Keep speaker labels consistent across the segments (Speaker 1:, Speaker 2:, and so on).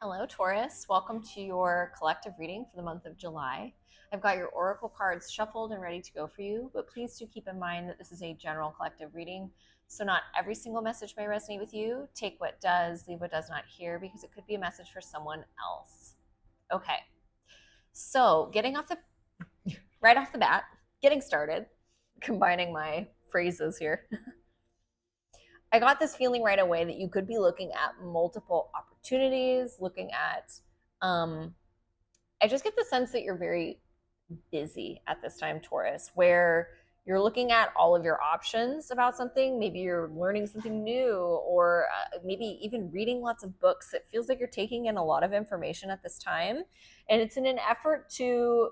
Speaker 1: Hello, Taurus. Welcome to your collective reading for the month of July. I've got your oracle cards shuffled and ready to go for you, but please do keep in mind that this is a general collective reading, so not every single message may resonate with you. Take what does, leave what does not here, because it could be a message for someone else. Okay, so getting off the right off the bat, getting started, combining my phrases here. I got this feeling right away that you could be looking at multiple opportunities, looking at I just get the sense that you're very busy at this time, Taurus, where you're looking at all of your options about something. Maybe you're learning something new, or maybe even reading lots of books. It feels like you're taking in a lot of information at this time. And it's in an effort to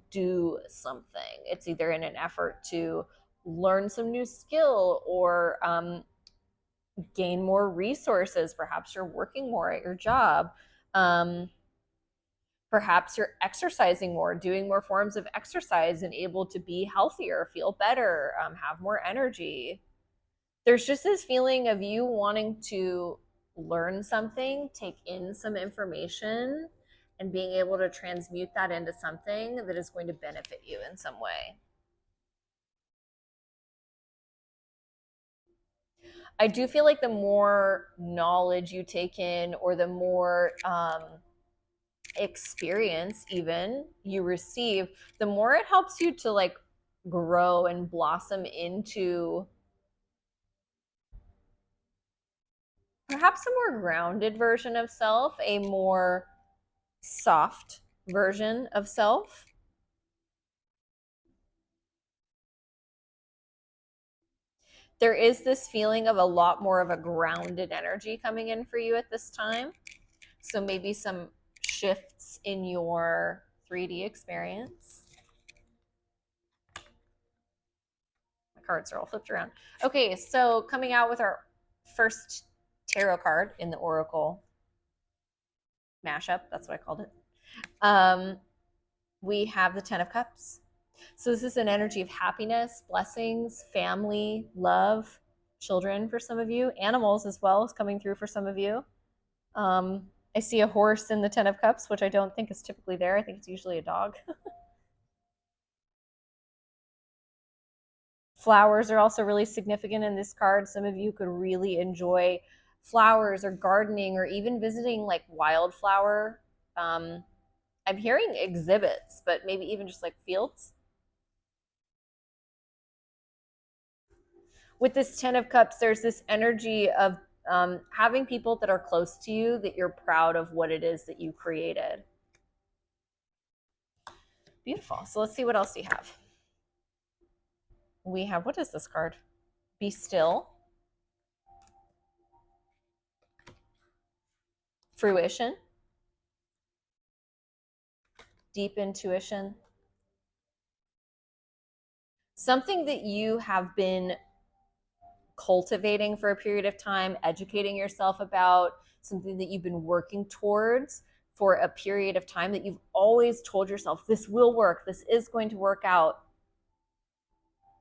Speaker 1: do something. It's either in an effort to learn some new skill or gain more resources. Perhaps you're working more at your job. Um, Perhaps you're exercising more, doing more forms of exercise and able to be healthier, feel better, have more energy. There's just this feeling of you wanting to learn something, take in some information, and being able to transmute that into something that is going to benefit you in some way. I do feel like the more knowledge you take in, or the more experience even you receive, the more it helps you to like grow and blossom into perhaps a more grounded version of self, a more soft version of self. There is this feeling of a lot more of a grounded energy coming in for you at this time. So maybe some shifts in your 3D experience. My cards are all flipped around. Okay, so coming out with our first tarot card in the Oracle mashup, that's what I called it. We have the Ten of Cups. So this is an energy of happiness, blessings, family, love, children for some of you, animals as well is coming through for some of you. I see a horse in the Ten of Cups, which I don't think is typically there. I think it's usually a dog. Flowers are also really significant in this card. Some of you could really enjoy flowers or gardening or even visiting like wildflower. I'm hearing exhibits, but maybe even just like fields. With this Ten of Cups, there's this energy of having people that are close to you that you're proud of what it is that you created. Beautiful. So let's see what else we have. We have, what is this card? Be still. Fruition. Deep intuition. Something that you have been cultivating for a period of time, educating yourself about, something that you've been working towards for a period of time, that you've always told yourself, this will work, this is going to work out.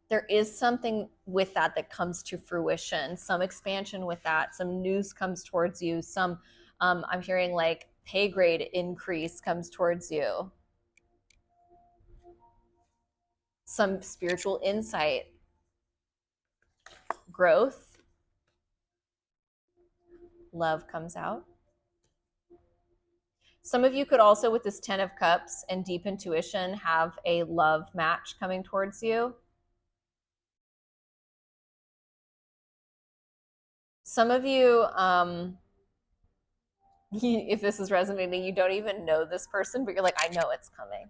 Speaker 1: There is something with that that comes to fruition, some expansion with that, some news comes towards you, some I'm hearing like pay grade increase comes towards you, some spiritual insight, growth, love comes out. Some of you could also, with this Ten of Cups and deep intuition, have a love match coming towards you. Some of you, if this is resonating, you don't even know this person, but you're like, I know it's coming.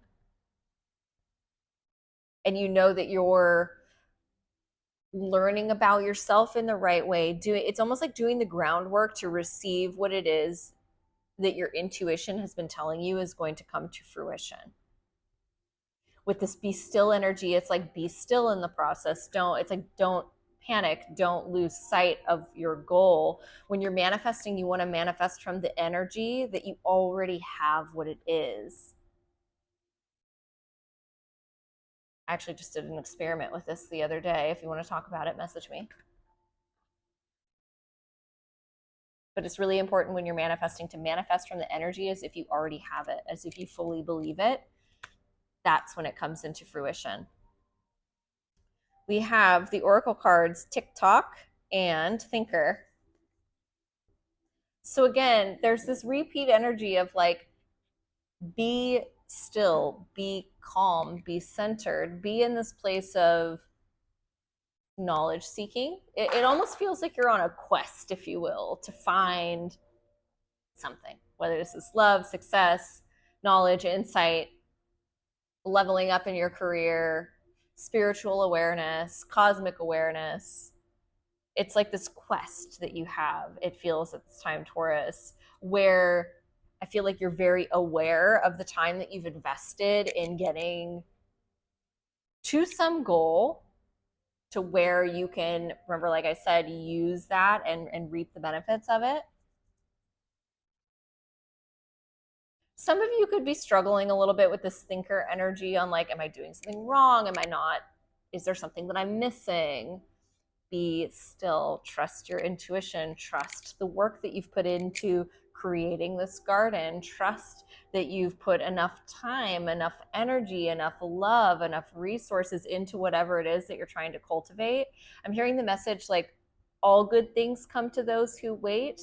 Speaker 1: And you know that you're learning about yourself in the right way. It's almost like doing the groundwork to receive what it is that your intuition has been telling you is going to come to fruition. With this be still energy, it's like be still in the process. Don't panic, don't lose sight of your goal. When you're manifesting, you want to manifest from the energy that you already have what it is. I actually just did an experiment with this the other day. If you want to talk about it, message me. But it's really important when you're manifesting to manifest from the energy as if you already have it, as if you fully believe it. That's when it comes into fruition. We have the oracle cards TikTok and Thinker. So again, there's this repeat energy of like, be still, be calm, be centered, be in this place of knowledge seeking. It almost feels like you're on a quest, if you will, to find something, whether this is love, success, knowledge, insight, leveling up in your career, spiritual awareness, cosmic awareness. It's like this quest that you have, it feels at this time, Taurus, where I feel like you're very aware of the time that you've invested in getting to some goal to where you can, remember, like I said, use that and reap the benefits of it. Some of you could be struggling a little bit with this thinker energy on like, am I doing something wrong? Am I not? Is there something that I'm missing? Be still, trust your intuition, trust the work that you've put into creating this garden, trust that you've put enough time, enough energy, enough love, enough resources into whatever it is that you're trying to cultivate. I'm hearing the message like, all good things come to those who wait.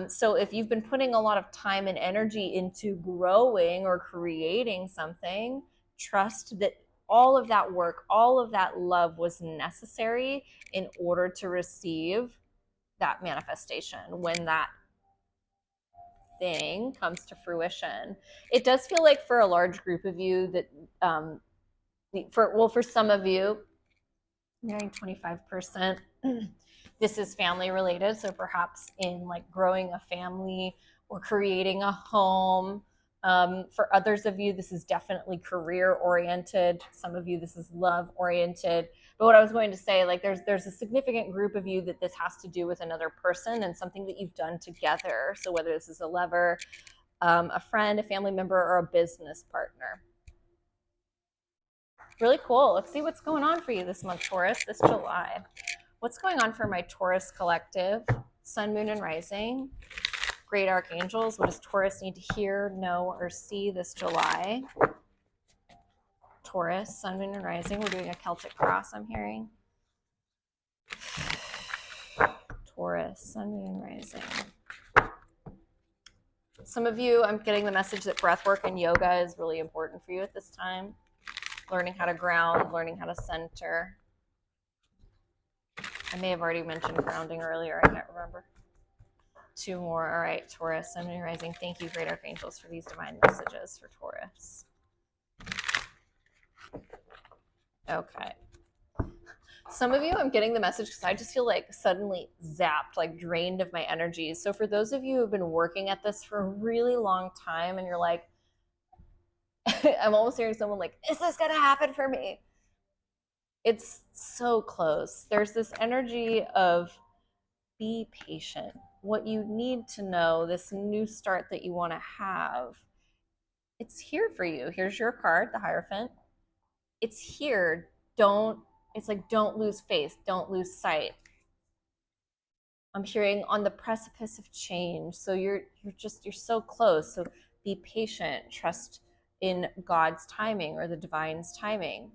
Speaker 1: So if you've been putting a lot of time and energy into growing or creating something, trust that all of that work, all of that love was necessary in order to receive that manifestation when that thing comes to fruition. It does feel like for a large group of you that, for some of you, nearing 25%, this is family related. So perhaps in like growing a family or creating a home. For others of you, this is definitely career oriented. Some of you, this is love oriented. But what I was going to say, like there's a significant group of you that this has to do with another person and something that you've done together. So whether this is a lover, a friend, a family member, or a business partner. Really cool. Let's see what's going on for you this month, Taurus, this July. What's going on for my Taurus collective, sun, moon, and rising? Great archangels. What does Taurus need to hear, know, or see this July? Taurus, sun, moon, and rising. We're doing a Celtic cross, I'm hearing. Taurus, sun, moon, and rising. Some of you, I'm getting the message that breath work and yoga is really important for you at this time. Learning how to ground, learning how to center. I may have already mentioned grounding earlier. I can't remember. Two more. All right, Taurus, sun, moon, and rising. Thank you, great archangels, for these divine messages for Taurus. Okay. Some of you, I'm getting the message because I just feel like suddenly zapped, like drained of my energy. So for those of you who have been working at this for a really long time and you're like, I'm almost hearing someone like, is this going to happen for me? It's so close. There's this energy of be patient. What you need to know, this new start that you want to have, it's here for you. Here's your card, the Hierophant. It's here. It's like, don't lose faith. Don't lose sight. I'm hearing on the precipice of change. So you're so close. So be patient. Trust in God's timing or the divine's timing.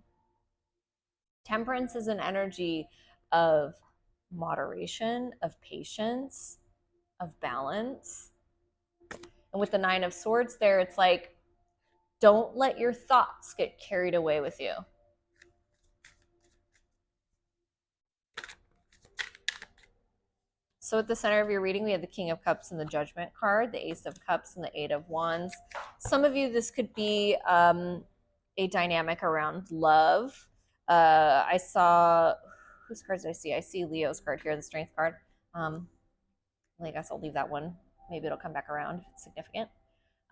Speaker 1: Temperance is an energy of moderation, of patience, of balance. And with the Nine of Swords there, it's like, don't let your thoughts get carried away with you. So at the center of your reading, we have the King of Cups and the Judgment card, the Ace of Cups and the Eight of Wands. Some of you, this could be a dynamic around love. I saw, whose cards did I see? I see Leo's card here, the Strength card. I guess I'll leave that one. Maybe it'll come back around if it's significant.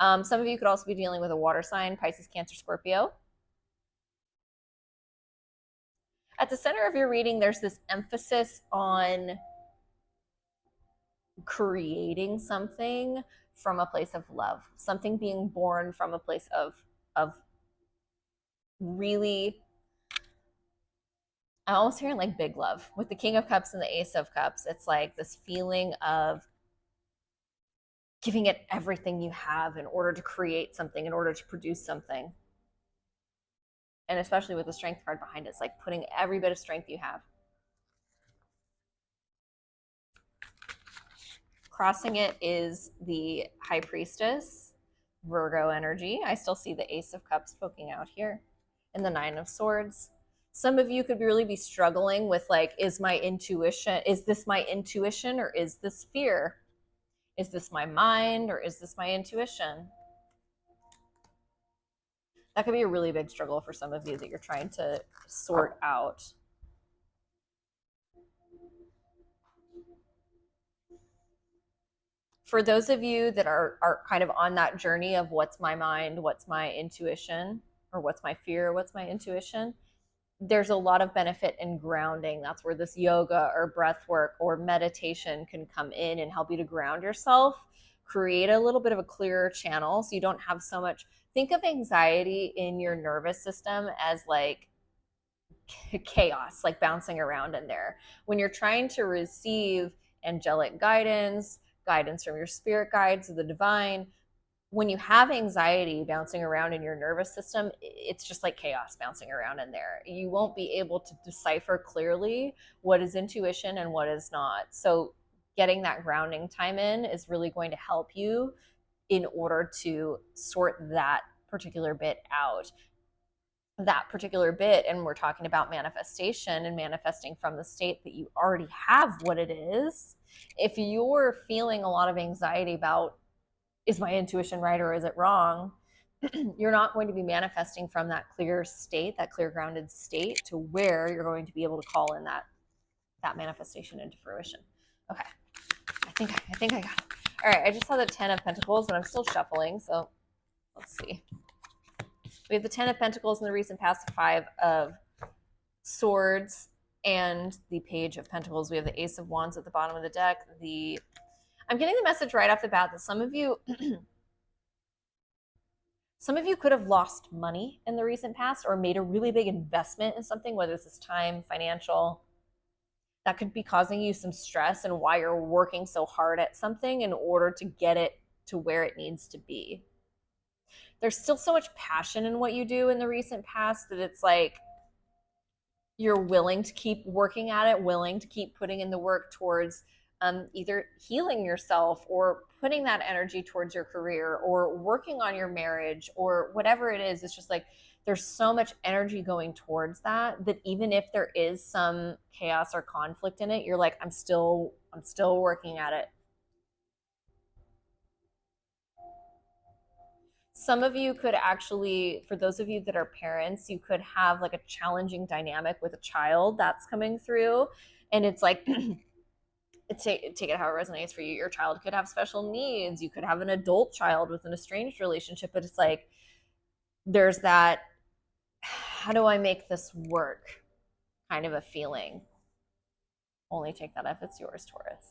Speaker 1: Some of you could also be dealing with a water sign, Pisces, Cancer, Scorpio. At the center of your reading, there's this emphasis on creating something from a place of love, something being born from a place of really, I'm almost hearing like big love with the King of Cups and the Ace of Cups. It's like this feeling of giving it everything you have in order to create something, in order to produce something. And especially with the strength card behind it, it's like putting every bit of strength you have. Crossing it is the High Priestess, Virgo energy. I still see the Ace of Cups poking out here, and the Nine of Swords. Some of you could really be struggling with like, is this my intuition, or is this fear? Is this my mind, or is this my intuition? That could be a really big struggle for some of you that you're trying to sort out. For those of you that are kind of on that journey of what's my mind, what's my intuition, or what's my fear, what's my intuition, there's a lot of benefit in grounding. That's where this yoga or breath work or meditation can come in and help you to ground yourself, create a little bit of a clearer channel so you don't have so much. Think of anxiety in your nervous system as like chaos, like bouncing around in there. When you're trying to receive angelic guidance, guidance from your spirit guides, the divine, when you have anxiety bouncing around in your nervous system, it's just like chaos bouncing around in there. You won't be able to decipher clearly what is intuition and what is not. So, getting that grounding time in is really going to help you in order to sort that particular bit out. That particular bit, and we're talking about manifestation and manifesting from the state that you already have what it is. If you're feeling a lot of anxiety about, is my intuition right or is it wrong? You're not going to be manifesting from that clear state, that clear grounded state, to where you're going to be able to call in that manifestation into fruition. Okay, I think I got it. All right, I just saw the 10 of Pentacles, but I'm still shuffling, so let's see. We have the 10 of Pentacles in the recent past, the 5 of Swords, and the Page of Pentacles. We have the Ace of Wands at the bottom of the deck. I'm getting the message right off the bat that some of you could have lost money in the recent past or made a really big investment in something, whether this is time, financial. That could be causing you some stress and why you're working so hard at something in order to get it to where it needs to be. There's still so much passion in what you do in the recent past that it's like you're willing to keep working at it, willing to keep putting in the work towards either healing yourself or putting that energy towards your career or working on your marriage or whatever it is. It's just like there's so much energy going towards that even if there is some chaos or conflict in it, you're like, I'm still working at it. Some of you could actually, for those of you that are parents, you could have like a challenging dynamic with a child that's coming through. And it's like, take it how it resonates for you. Your child could have special needs. You could have an adult child with an estranged relationship, but it's like, there's that, how do I make this work kind of a feeling. Only take that if it's yours, Taurus.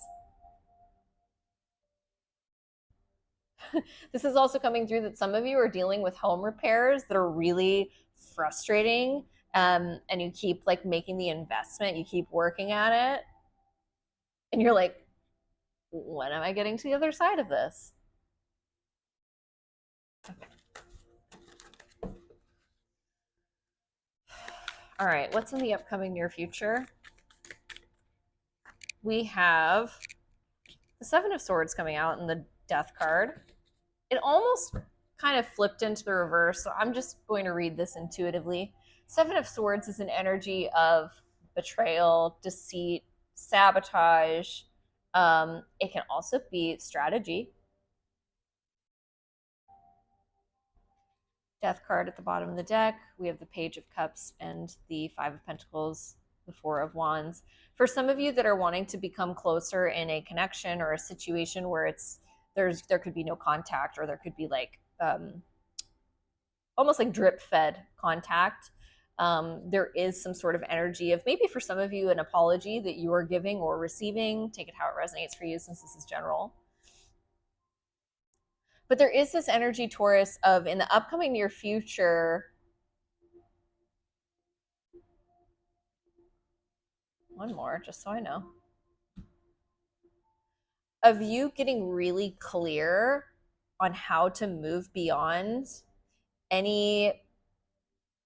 Speaker 1: This is also coming through that some of you are dealing with home repairs that are really frustrating, and you keep like making the investment, you keep working at it, and you're like, when am I getting to the other side of this? All right, what's in the upcoming near future? We have the Seven of Swords coming out in the Death card. It almost kind of flipped into the reverse, so I'm just going to read this intuitively. Seven of Swords is an energy of betrayal, deceit, sabotage. It can also be strategy. Death card at the bottom of the deck. We have the Page of Cups and the Five of Pentacles, the Four of Wands. For some of you that are wanting to become closer in a connection or a situation where there could be no contact, or there could be like almost like drip fed contact. There is some sort of energy of, maybe for some of you, an apology that you are giving or receiving. Take it how it resonates for you, since this is general. But there is this energy, Taurus, of in the upcoming near future. One more, just so I know. of you getting really clear on how to move beyond any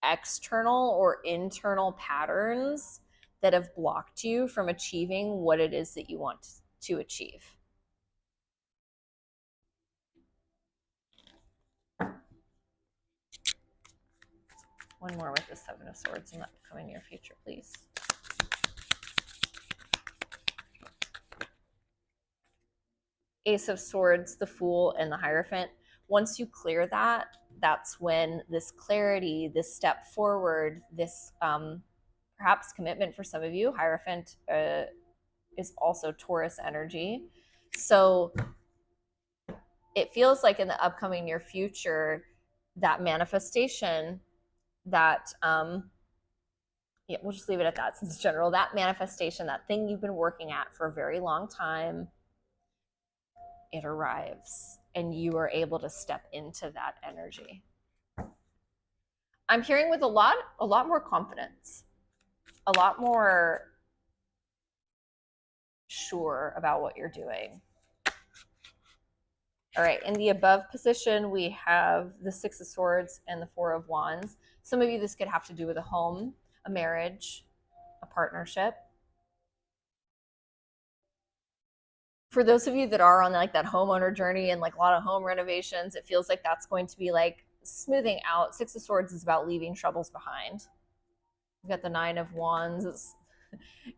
Speaker 1: external or internal patterns that have blocked you from achieving what it is that you want to achieve. One more with the Seven of Swords in the upcoming near future, please. Ace of Swords, the Fool, and the Hierophant. Once you clear that, that's when this clarity, this step forward, this perhaps commitment for some of you. Hierophant is also Taurus energy. So it feels like in the upcoming near future, that manifestation, that yeah, we'll just leave it at that since it's general, that manifestation, that thing you've been working at for a very long time, it arrives and you are able to step into that energy. I'm hearing with a lot more confidence, a lot more sure about what you're doing. All right, in the above position, we have the Six of Swords and the Four of Wands. Some of you, this could have to do with a home, a marriage, a partnership. For those of you that are on like that homeowner journey and like a lot of home renovations, it feels like that's going to be like smoothing out. Six of Swords is about leaving troubles behind. You've got the Nine of Wands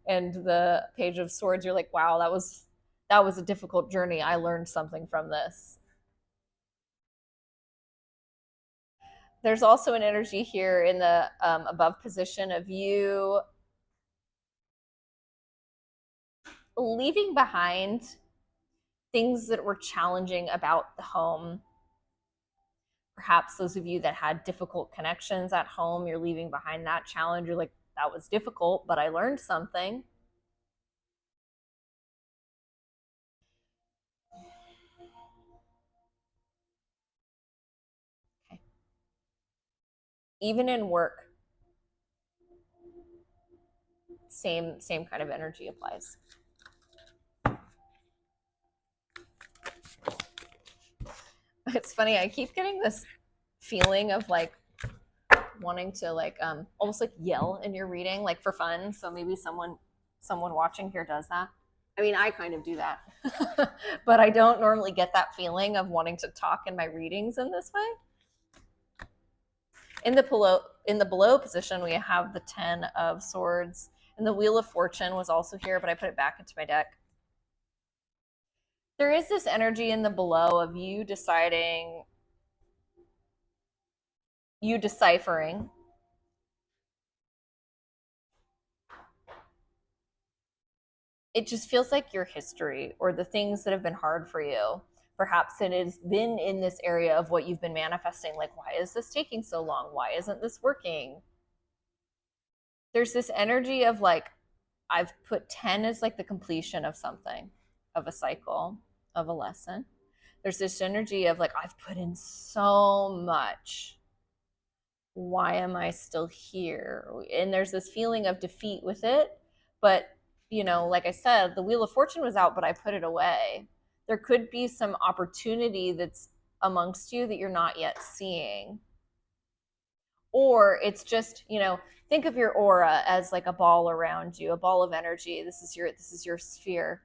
Speaker 1: and the Page of Swords. You're like, wow, that was a difficult journey. I learned something from this. There's also an energy here in the above position of you leaving behind things that were challenging about the home. Perhaps those of you that had difficult connections at home, you're leaving behind that challenge. You're like, that was difficult, but I learned something. Okay. Even in work, same kind of energy applies. It's funny, I keep getting this feeling of like wanting to like almost like yell in your reading, like for fun. So maybe someone watching here does that. I mean, I kind of do that, but I don't normally get that feeling of wanting to talk in my readings in this way. In the below position, we have the Ten of Swords, and the Wheel of Fortune was also here, but I put it back into my deck. There is this energy in the below of you deciding, you deciphering. It just feels like your history or the things that have been hard for you. Perhaps it has been in this area of what you've been manifesting. Like, why is this taking so long? Why isn't this working? There's this energy of like, I've put 10 as like the completion of something, of a cycle, of a lesson. There's this energy of like, I've put in so much. Why am I still here? And there's this feeling of defeat with it. But, you know, like I said, the Wheel of Fortune was out, but I put it away. There could be some opportunity that's amongst you that you're not yet seeing. Or it's just, you know, think of your aura as like a ball around you, a ball of energy. This is your sphere.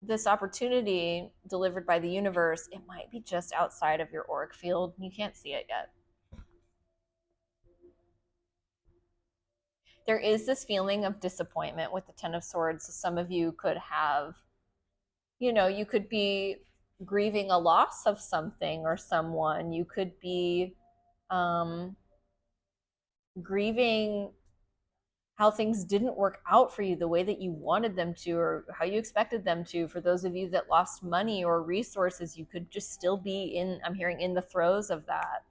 Speaker 1: This opportunity delivered by the universe, it might be just outside of your auric field. You can't see it yet. There is this feeling of disappointment with the Ten of Swords. Some of you could have, you know, you could be grieving a loss of something or someone. You could be grieving how things didn't work out for you the way that you wanted them to or how you expected them to. For those of you that lost money or resources, you could just still be in, I'm hearing, in the throes of that.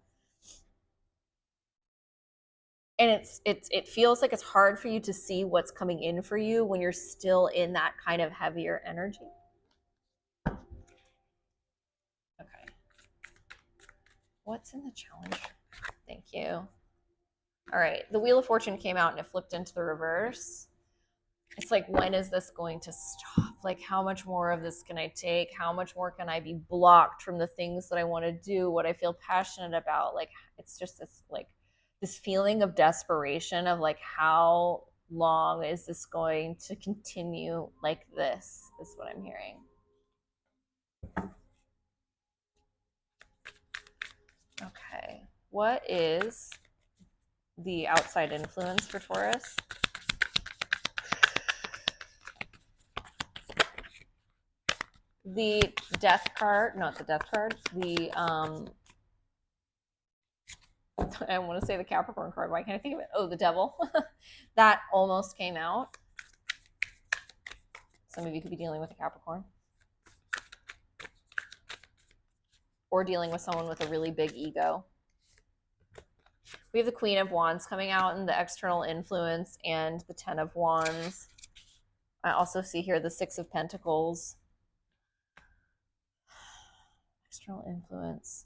Speaker 1: And it feels like it's hard for you to see what's coming in for you when you're still in that kind of heavier energy. Okay. What's in the challenge? Thank you. All right. The Wheel of Fortune came out and it flipped into the reverse. It's like, when is this going to stop? like, how much more of this can I take? How much more can I be blocked from the things that I want to do, what I feel passionate about? Like, it's just this, like, this feeling of desperation of like, how long is this going to continue like this, is what I'm hearing. Okay. What is the outside influence for Taurus? The death card, not the death card, the I want to say the Capricorn card. Why can't I think of it? Oh, the devil. That almost came out. Some of you could be dealing with a Capricorn. Or dealing with someone with a really big ego. We have the Queen of Wands coming out in the external influence and the 10 of Wands. I also see here the 6 of Pentacles. External influence.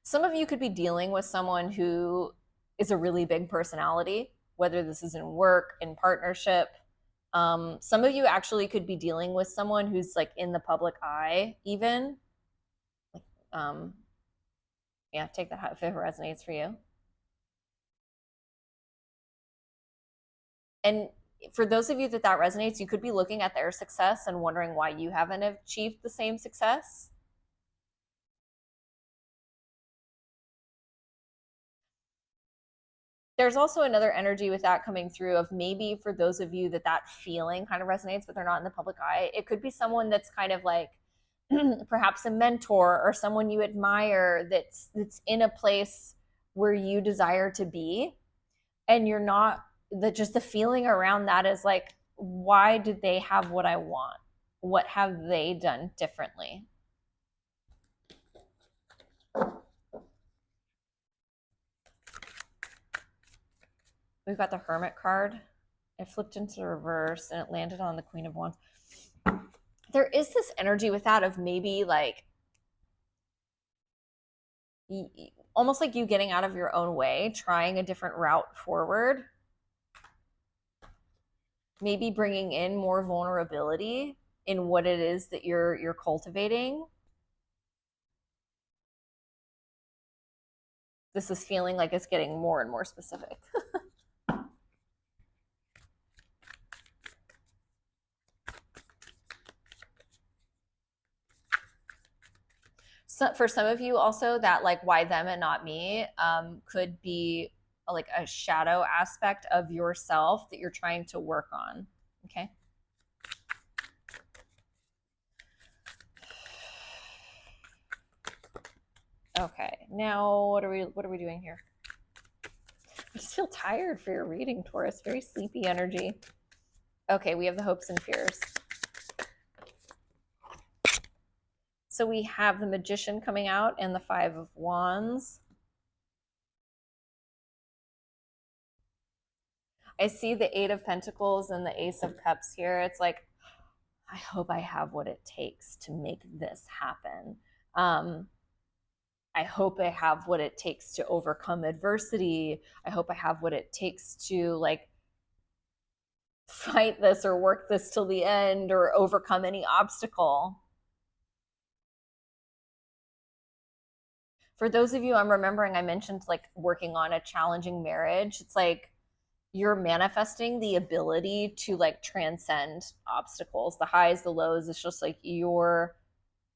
Speaker 1: Some of you could be dealing with someone who is a really big personality, whether this is in work, in partnership. Some of you actually could be dealing with someone who's like in the public eye, even. Yeah, take that if it resonates for you. And for those of you that resonates, you could be looking at their success and wondering why you haven't achieved the same success. There's also another energy with that coming through of maybe for those of you that feeling kind of resonates, but they're not in the public eye. It could be someone that's kind of like perhaps a mentor or someone you admire that's in a place where you desire to be, and you're not, that just the feeling around that is like, why did they have what I want? What have they done differently? We've got the Hermit card. It flipped into the reverse and it landed on the Queen of Wands. There is this energy with that of maybe like almost like you getting out of your own way, trying a different route forward, maybe bringing in more vulnerability in what it is that you're cultivating. This is feeling like it's getting more and more specific. So for some of you also, that like why them and not me could be like a shadow aspect of yourself that you're trying to work on. Okay. Okay, now what are we doing here? I just feel tired for your reading, Taurus. Very sleepy energy. Okay, we have the hopes and fears. So we have the Magician coming out and the 5 of Wands. I see the 8 of Pentacles and the Ace of Cups here. It's like, I hope I have what it takes to make this happen. I hope I have what it takes to overcome adversity. I hope I have what it takes to like fight this or work this till the end or overcome any obstacle. For those of you, I'm remembering I mentioned like working on a challenging marriage. It's like you're manifesting the ability to like transcend obstacles, the highs, the lows. It's just like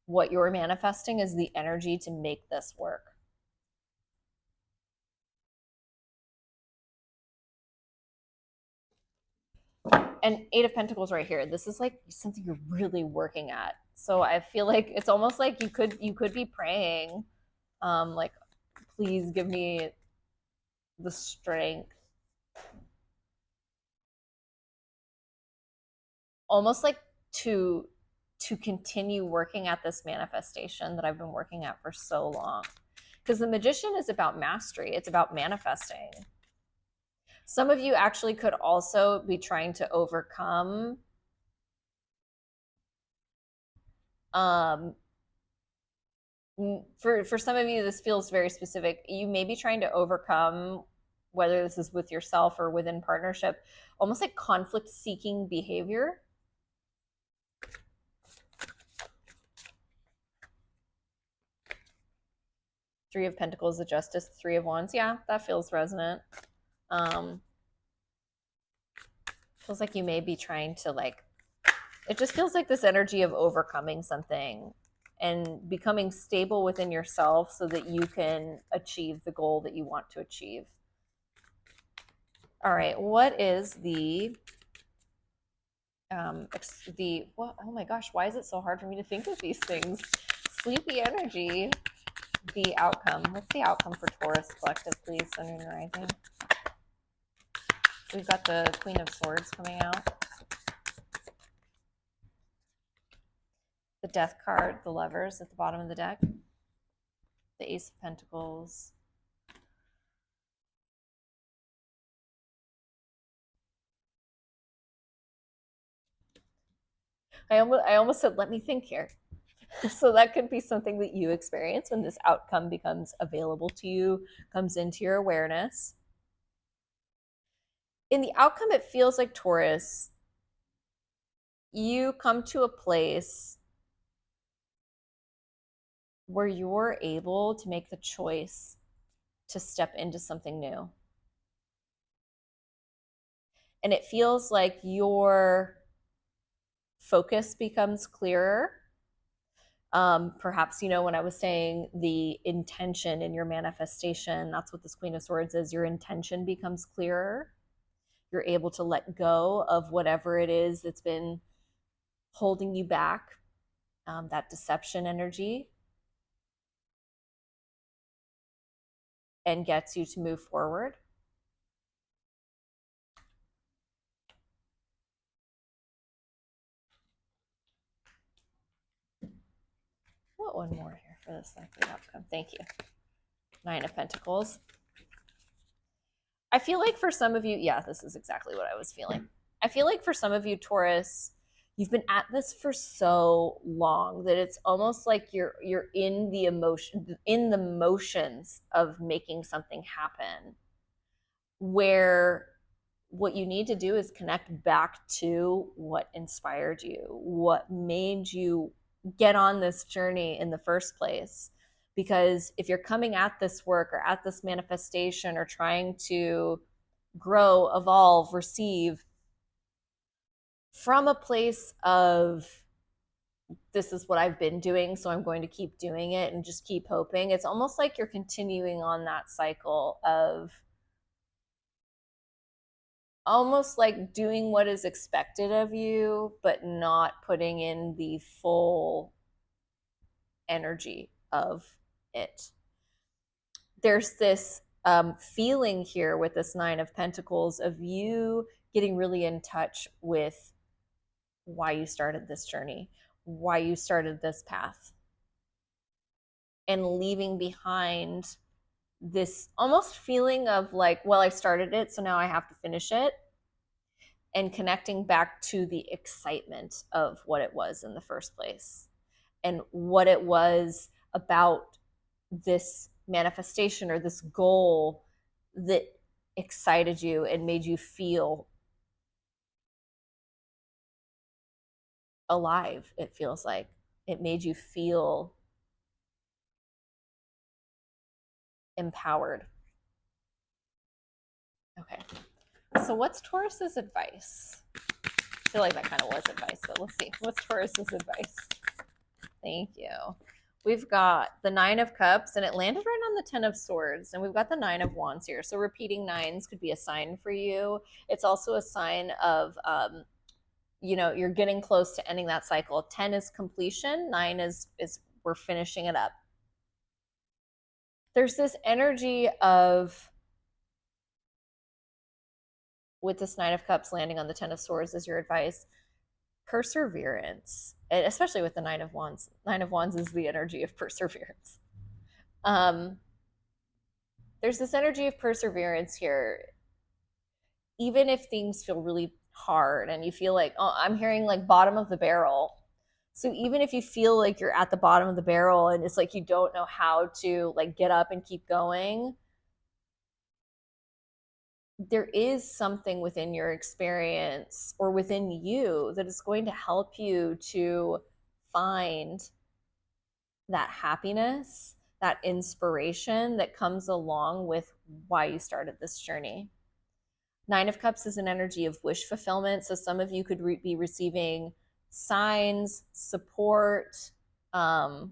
Speaker 1: what you're manifesting is the energy to make this work. And 8 of Pentacles right here. This is like something you're really working at. So I feel like it's almost like you could be praying, like, please give me the strength. Almost like to continue working at this manifestation that I've been working at for so long. Because the Magician is about mastery. It's about manifesting. Some of you actually could also be trying to overcome for some of you, this feels very specific. You may be trying to overcome whether this is with yourself or within partnership, almost like conflict seeking behavior. Three of Pentacles, the Justice, Three of Wands. Yeah, that feels resonant. Feels like you may be trying to like, it just feels like this energy of overcoming something and becoming stable within yourself so that you can achieve the goal that you want to achieve. All right, what is what? Oh my gosh, why is it so hard for me to think of these things? Sleepy energy, the outcome. What's the outcome for Taurus collective, please? Sun, Moon, Rising. We've got the Queen of Swords coming out. The Death card, the Lovers at the bottom of the deck. The Ace of Pentacles. I almost said, let me think here. So that could be something that you experience when this outcome becomes available to you, comes into your awareness. In the outcome, it feels like, Taurus, you come to a place where you're able to make the choice to step into something new. And it feels like your focus becomes clearer. Perhaps, when I was saying the intention in your manifestation, that's what this Queen of Swords is. Your intention becomes clearer. You're able to let go of whatever it is that's been holding you back, that deception energy, and gets you to move forward. What one more here for this likely outcome? Thank you. Nine of Pentacles. I feel like for some of you, yeah, this is exactly what I was feeling. I feel like for some of you, Taurus, you've been at this for so long that it's almost like you're in the motions of making something happen, where what you need to do is connect back to what inspired you, what made you get on this journey in the first place. Because if you're coming at this work or at this manifestation or trying to grow, evolve, receive from a place of, this is what I've been doing, so I'm going to keep doing it and just keep hoping, it's almost like you're continuing on that cycle of almost like doing what is expected of you, but not putting in the full energy of it. There's this feeling here with this Nine of Pentacles of you getting really in touch with why you started this journey, why you started this path, and leaving behind this almost feeling of like, well, I started it, so now I have to finish it, and connecting back to the excitement of what it was in the first place and what it was about this manifestation or this goal that excited you and made you feel alive. It feels like it made you feel empowered. Okay, so what's Taurus's advice? I feel like that kind of was advice, but let's see. What's Taurus's advice? Thank you. We've got the Nine of Cups, and it landed right on the Ten of Swords, and we've got the Nine of Wands here. So repeating nines could be a sign for you. It's also a sign of, you're getting close to ending that cycle. 10 is completion. 9 is we're finishing it up. There's this energy of, with this Nine of Cups landing on the Ten of Swords as your advice, perseverance, and especially with the Nine of Wands. Nine of Wands is the energy of perseverance. There's this energy of perseverance here. Even if things feel really hard and you feel like, oh, I'm hearing like bottom of the barrel. So even if you feel like you're at the bottom of the barrel and it's like you don't know how to like get up and keep going, there is something within your experience or within you that is going to help you to find that happiness, that inspiration that comes along with why you started this journey. Nine of Cups is an energy of wish fulfillment. So some of you could be receiving signs, support. It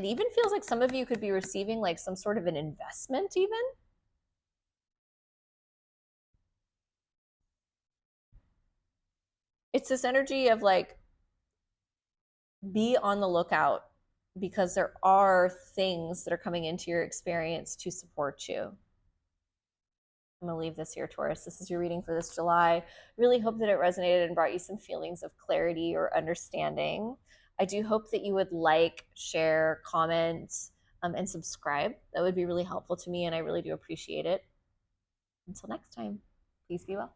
Speaker 1: even feels like some of you could be receiving like some sort of an investment, even. It's this energy of like, be on the lookout because there are things that are coming into your experience to support you. I'm going to leave this here, Taurus. This is your reading for this July. Really hope that it resonated and brought you some feelings of clarity or understanding. I do hope that you would like, share, comment, and subscribe. That would be really helpful to me, and I really do appreciate it. Until next time, peace be well.